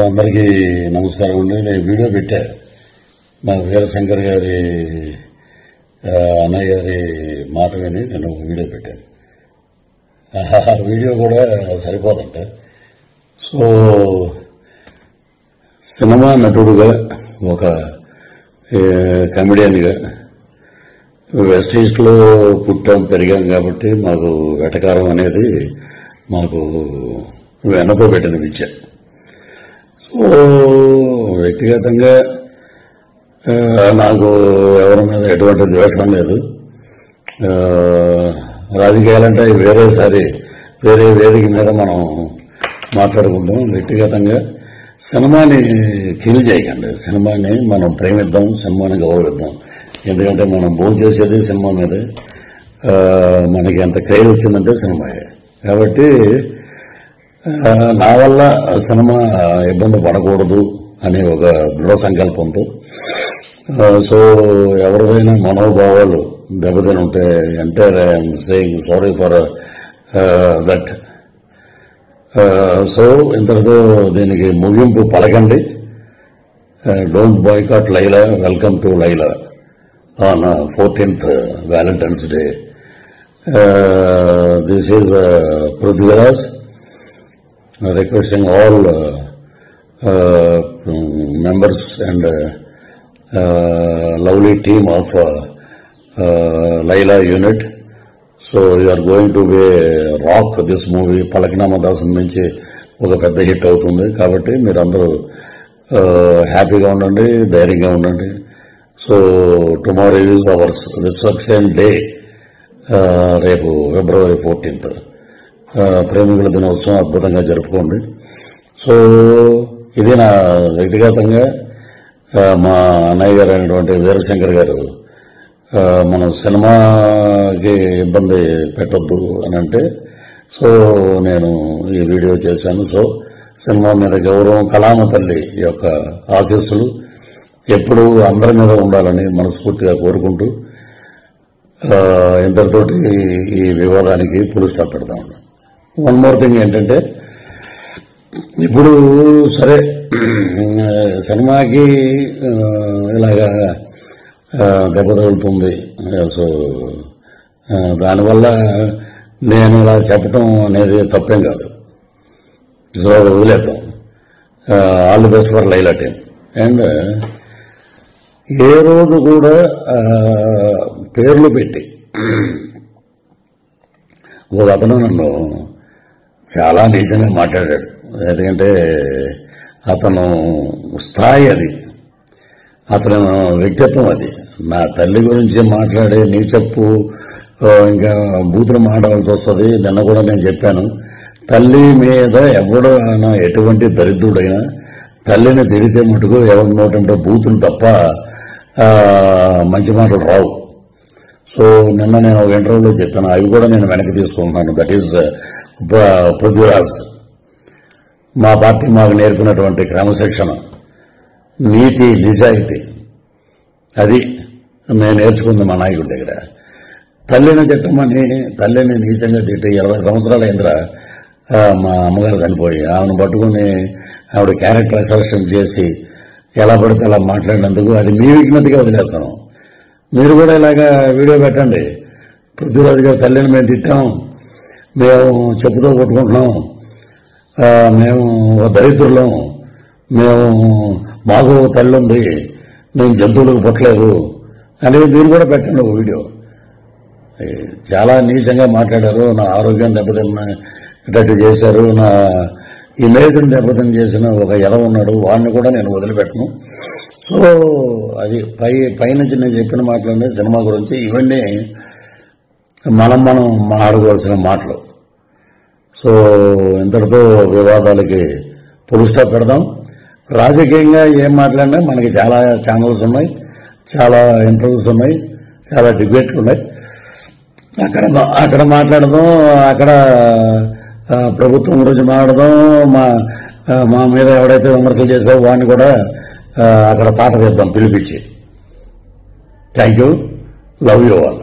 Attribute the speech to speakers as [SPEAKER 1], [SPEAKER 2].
[SPEAKER 1] అందరికీ నమస్కారం అండి. నేను వీడియో పెట్టా, మా వీరశంకర్ గారి అన్నయ్య గారి మాట విని నేను వీడియో పెట్టాను. ఆ వీడియో కూడా సరిపోదంట. సో సినిమా నటుడుగా, ఒక కమెడియన్గా వెస్ట్ ఈస్ట్లో పుట్టాం పెరిగాం కాబట్టి మాకు వెటకారం అనేది మాకు వెన్నతో పెట్టిన విద్య. సో వ్యక్తిగతంగా నాకు ఎవరి మీద ఎటువంటి ద్వేషం లేదు. రాజకీయాలంటే వేరే వేదిక మీద మనం మాట్లాడుకుందాం. వ్యక్తిగతంగా సినిమాని కిల్ చేయకండి. సినిమాని మనం ప్రేమిద్దాం, సినిమాని గౌరవిద్దాం. ఎందుకంటే మనం భోజనం చేసేది సినిమా మీదే. మనకి ఎంత క్రేజ్ వచ్చిందంటే సినిమాయే. కాబట్టి నా వల్ల సినిమా ఇబ్బంది పడకూడదు అనే ఒక దృఢ సంకల్పంతో, సో ఎవరిదైనా మనోభావాలు దెబ్బతిని ఉంటే entire I'm saying sorry for that. So ఇంతటితో దీనికి ముగింపు పలకండి. Don't boycott Laila, welcome to Laila on 14th Valentine's Day. This is Prithviraj requesting all members and lovely team of Laila unit. So you are going to be rock this movie. Palaknama Dasam నుంచి ఒక పెద్ద hit అవుతుంది కాబట్టి మీరందరూ హ్యాపీగా ఉండండి, ధైర్యంగా ఉండండి. So tomorrow is ours reception day, రేపు February 14th ప్రేమికుల దినోత్సవం అద్భుతంగా జరుపుకోండి. సో ఇది నా వ్యక్తిగతంగా మా అన్నయ్య గారు అయినటువంటి వీరశంకర్ గారు మనం సినిమాకి ఇబ్బంది పెట్టొద్దు అని అంటే, సో నేను ఈ వీడియో చేశాను. సో సినిమా మీద గౌరవం, కళామ తల్లి యొక్క ఆశీస్సులు ఎప్పుడూ అందరి మీద ఉండాలని మనస్ఫూర్తిగా కోరుకుంటూ ఇంతటితోటి ఈ వివాదానికి ఫుల్ స్టాప్ పెడతాం. వన్ మోర్ థింగ్ ఏంటంటే, ఇప్పుడు సరే సినిమాకి ఇలాగా దెబ్బ తగులుతుంది. సో దానివల్ల నేను ఇలా చెప్పటం అనేది తప్పేం కాదు. సో వదిలేద్దాం. All the best for Laila team. And ఏ రోజు కూడా పేర్లు పెట్టి ఒక అతను నన్ను చాలా నీచంగా మాట్లాడాడు. ఎందుకంటే అతను స్థాయి అది, అతను వ్యక్తిత్వం అది. నా తల్లి గురించి మాట్లాడే నీచప్పు ఇంకా బూతులు మాట్లాడాల్సి వస్తుంది. నిన్న కూడా నేను చెప్పాను, తల్లి మీద ఎవడైనా ఎటువంటి దరిద్రుడైనా తల్లిని తిడితే మటుకు ఎవరి నోటంటే బూతులు తప్ప మంచి మాటలు రావు. సో నిన్న నేను ఒక ఇంటర్వ్యూలో చెప్పాను, అవి కూడా నేను వెనక్కి తీసుకుంటున్నాను. That is Prithviraj. మా పార్టీ మాకు నేర్పినటువంటి క్రమశిక్షణ, నీతి, నిజాయితీ, అది నేను నేర్చుకుంది మా నాయకుడి దగ్గర. తల్లిని తిట్టమని, తల్లిని నీచంగా తిట్టి 20 సంవత్సరాలు అయిందిరా మా అమ్మగారు చనిపోయి. ఆమెను పట్టుకుని ఆవిడ క్యారెక్టర్ అసెసినేట్ చేసి ఎలా పడితే అలా మాట్లాడినందుకు అది మీ విజ్ఞతగా వదిలేస్తాను. మీరు కూడా ఇలాగా వీడియో పెట్టండి. పృథ్వీరాజు గారు తల్లిని మేము తిట్టాం, మేము చెప్పుతో కొట్టుకుంటున్నాం, మేము దరిద్రులం, మాకు తల్లి ఉంది, మేము జంతువులకు పుట్టలేదు అనేది మీరు కూడా పెట్టండి ఒక వీడియో. చాలా నీచంగా మాట్లాడారు, నా ఆరోగ్యం దెబ్బతిన్నట్టు చేశారు, నా ఇమేజ్ని దెబ్బతిని చేసిన ఒక ఎదవ ఉన్నాడు, వాడిని కూడా నేను వదిలిపెట్టను. సో అది పైనుంచి నేను చెప్పిన మాటలన్నీ సినిమా గురించి. ఇవన్నీ మనం మాట్లాడుకోవాల్సిన మాటలు. సో ఇంతటితో వివాదాలకి ఫుల్ స్టాప్ పెడదాం. రాజకీయంగా ఏం మాట్లాడినా మనకి చాలా ఛానల్స్ ఉన్నాయి, చాలా ఇంటర్వ్యూస్ ఉన్నాయి, చాలా డిబేట్లు ఉన్నాయి. అక్కడ మాట్లాడదాం, అక్కడ ప్రభుత్వం గురించి మాట్లాడదాం. మా మీద ఎవడైతే విమర్శలు చేసావో వాడిని కూడా అక్కడ తాట తీద్దాం పిలిపించి. Thank you, love you all.